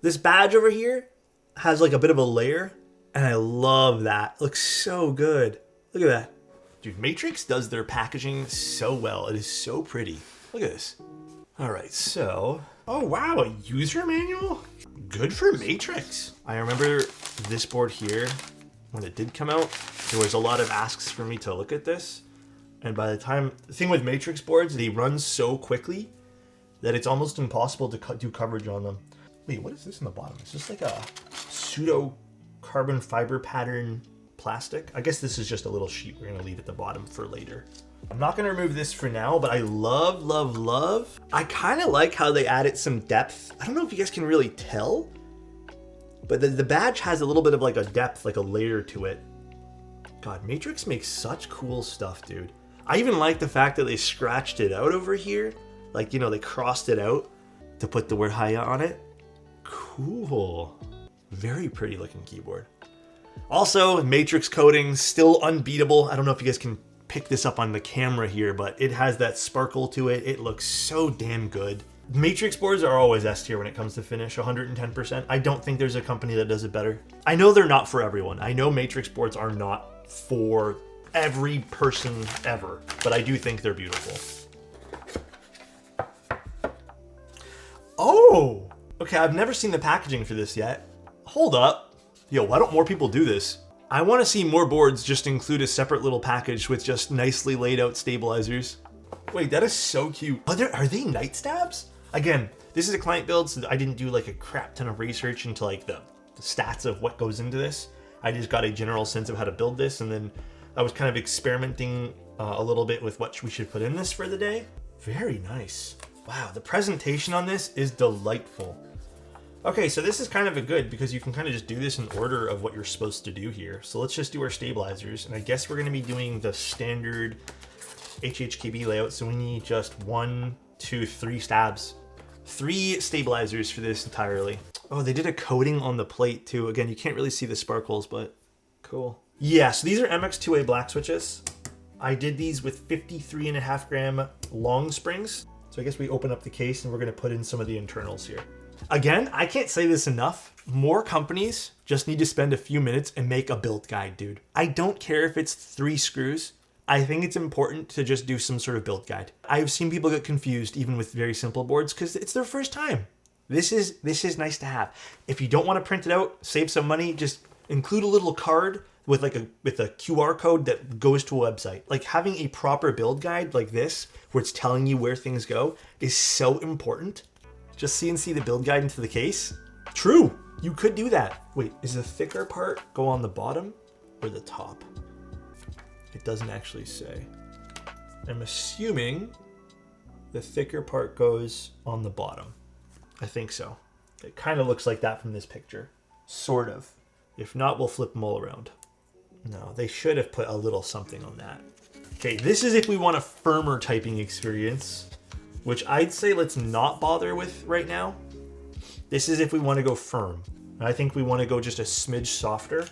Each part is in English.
This badge over here has like a bit of a layer, and I love that. It looks so good. Look at that. Dude, Matrix does their packaging so well. It is so pretty. Look at this. All right, so, oh wow, a user manual? Good for Matrix. I remember this board here, when it did come out, there was a lot of asks for me to look at this. And by the time, the thing with Matrix boards, they run so quickly that it's almost impossible to do coverage on them. Wait, what is this in the bottom? Is this like a pseudo carbon fiber pattern plastic? I guess this is just a little sheet we're gonna leave at the bottom for later. I'm not gonna remove this for now, but I love, love, love. I kind of like how they added some depth. I don't know if you guys can really tell, but the badge has a little bit of like a depth, like a layer to it. God, Matrix makes such cool stuff, dude. I even like the fact that they scratched it out over here. Like, you know, they crossed it out to put the word Hiya on it. Cool. Very pretty looking keyboard. Also, Matrix coating, still unbeatable. I don't know if you guys can pick this up on the camera here, but it has that sparkle to it. It looks so damn good. Matrix boards are always S tier when it comes to finish, 110%. I don't think there's a company that does it better. I know they're not for everyone. I know Matrix boards are not for every person ever, but I do think they're beautiful. Oh, okay, I've never seen the packaging for this yet. Hold up. Yo, why don't more people do this? I want to see more boards just include a separate little package with just nicely laid out stabilizers. Wait, that is so cute. Are they night stabs? Again, this is a client build, so I didn't do like a crap ton of research into like the stats of what goes into this. I just got a general sense of how to build this, and then I was kind of experimenting a little bit with what we should put in this for the day. Very nice. Wow, the presentation on this is delightful. Okay, so this is kind of a good because you can kind of just do this in order of what you're supposed to do here. So let's just do our stabilizers, and I guess we're going to be doing the standard HHKB layout. So we need just 1, 2, 3 stabs. 3 stabilizers for this entirely. Oh, they did a coating on the plate too. Again, you can't really see the sparkles, but cool. Yeah, so these are MX2A black switches. I did these with 53.5 gram long springs. So I guess we open up the case and we're gonna put in some of the internals here. Again, I can't say this enough. More companies just need to spend a few minutes and make a build guide, dude. I don't care if it's 3 screws. I think it's important to just do some sort of build guide. I've seen people get confused even with very simple boards because it's their first time. This is nice to have. If you don't want to print it out, save some money, just include a little card with a QR code that goes to a website. Like having a proper build guide like this, where it's telling you where things go, is so important. Just CNC the build guide into the case. True, you could do that. Wait, is the thicker part go on the bottom or the top? It doesn't actually say. I'm assuming the thicker part goes on the bottom. I think so. It kind of looks like that from this picture. Sort of. If not, we'll flip them all around. No, they should have put a little something on that. Okay, this is if we want a firmer typing experience, which I'd say let's not bother with right now. This is if we want to go firm. And I think we want to go just a smidge softer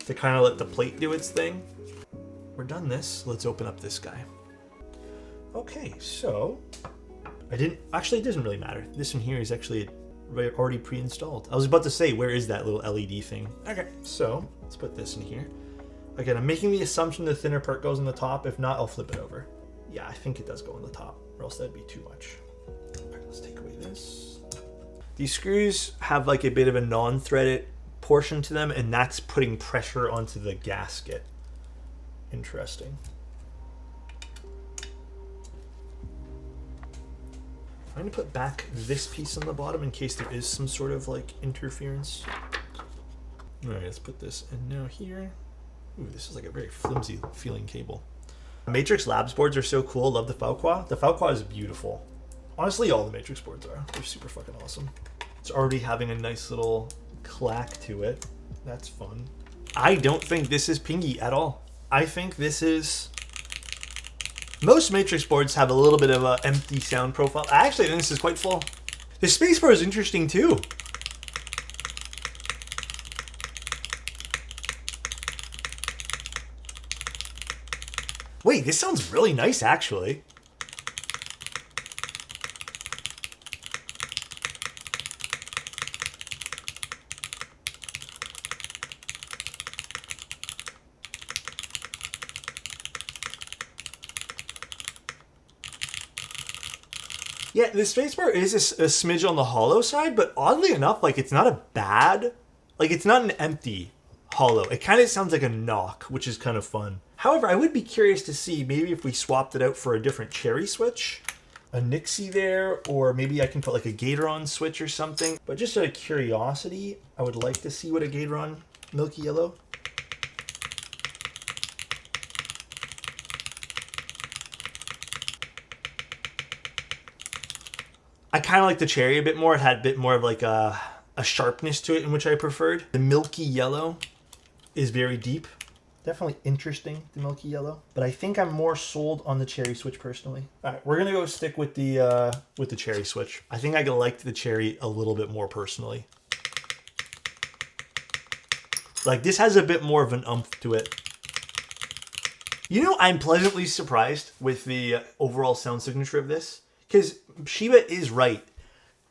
to kind of let the plate do its thing. We're done this. Let's open up this guy. Okay, so actually it doesn't really matter. This one here is actually already pre-installed. I was about to say, where is that little LED thing? Okay, so let's put this in here. Again, I'm making the assumption the thinner part goes on the top. If not, I'll flip it over. Yeah, I think it does go on the top, or else that'd be too much. All right, let's take away this. These screws have like a bit of a non-threaded portion to them, and that's putting pressure onto the gasket. Interesting. I'm going to put back this piece on the bottom in case there is some sort of like interference. All right, let's put this in now here. Ooh, this is like a very flimsy feeling cable. Matrix Labs boards are so cool. Love the Falqua. The Falqua is beautiful. Honestly, all the Matrix boards are. They're super fucking awesome. It's already having a nice little clack to it. That's fun. I don't think this is pingy at all. I think this is... Most Matrix boards have a little bit of an empty sound profile. I actually think this is quite full. The spacebar is interesting too. Wait, this sounds really nice actually. Yeah, the spacebar is a smidge on the hollow side, but oddly enough, like it's not a bad, like it's not an empty hollow. It kind of sounds like a knock, which is kind of fun. However, I would be curious to see maybe if we swapped it out for a different cherry switch, a Nixie there, or maybe I can put like a Gatoron switch or something. But just out of curiosity, I would like to see what a Gatoron milky yellow. I kind of like the cherry a bit more. It had a bit more of like a sharpness to it, in which I preferred. The milky yellow is very deep. Definitely interesting, the milky yellow. But I think I'm more sold on the cherry switch personally. All right, we're gonna go stick with the cherry switch. I think I liked the cherry a little bit more personally. Like this has a bit more of an oomph to it. You know, I'm pleasantly surprised with the overall sound signature of this. Because Shiba is right.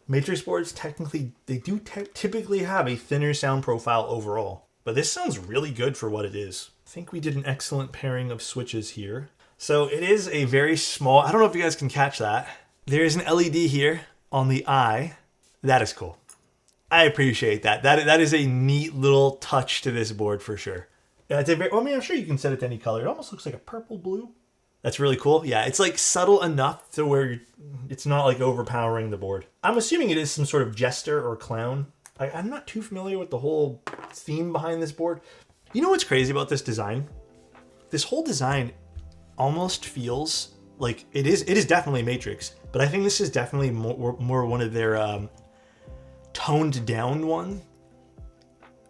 Matrix boards technically, they do typically have a thinner sound profile overall. But this sounds really good for what it is. I think we did an excellent pairing of switches here. So it is a very small, I don't know if you guys can catch that. There is an LED here on the eye. That is cool. I appreciate that. That is a neat little touch to this board for sure. Yeah, it's a very, well, I mean, I'm sure you can set it to any color. It almost looks like a purple blue. That's really cool. Yeah, it's like subtle enough to where it's not like overpowering the board. I'm assuming it is some sort of jester or clown. I'm not too familiar with the whole theme behind this board. You know what's crazy about this design? This whole design almost feels like it is definitely Matrix, but I think this is definitely more one of their toned down one.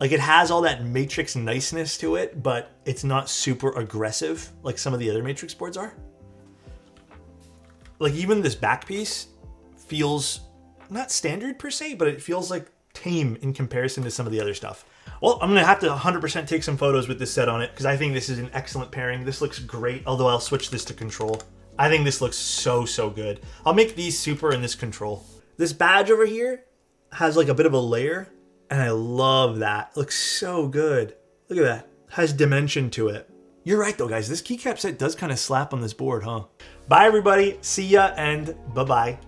Like it has all that Matrix niceness to it, but it's not super aggressive like some of the other Matrix boards are. Like even this back piece feels not standard per se, but it feels like tame in comparison to some of the other stuff. Well, I'm gonna have to 100% take some photos with this set on it because I think this is an excellent pairing. This looks great, although I'll switch this to control. I think this looks so good. I'll make these super and this control. This badge over here has like a bit of a layer. And I love that. It looks so good. Look at that. Has dimension to it. You're right though, guys. This keycap set does kind of slap on this board, huh? Bye everybody. See ya and bye-bye.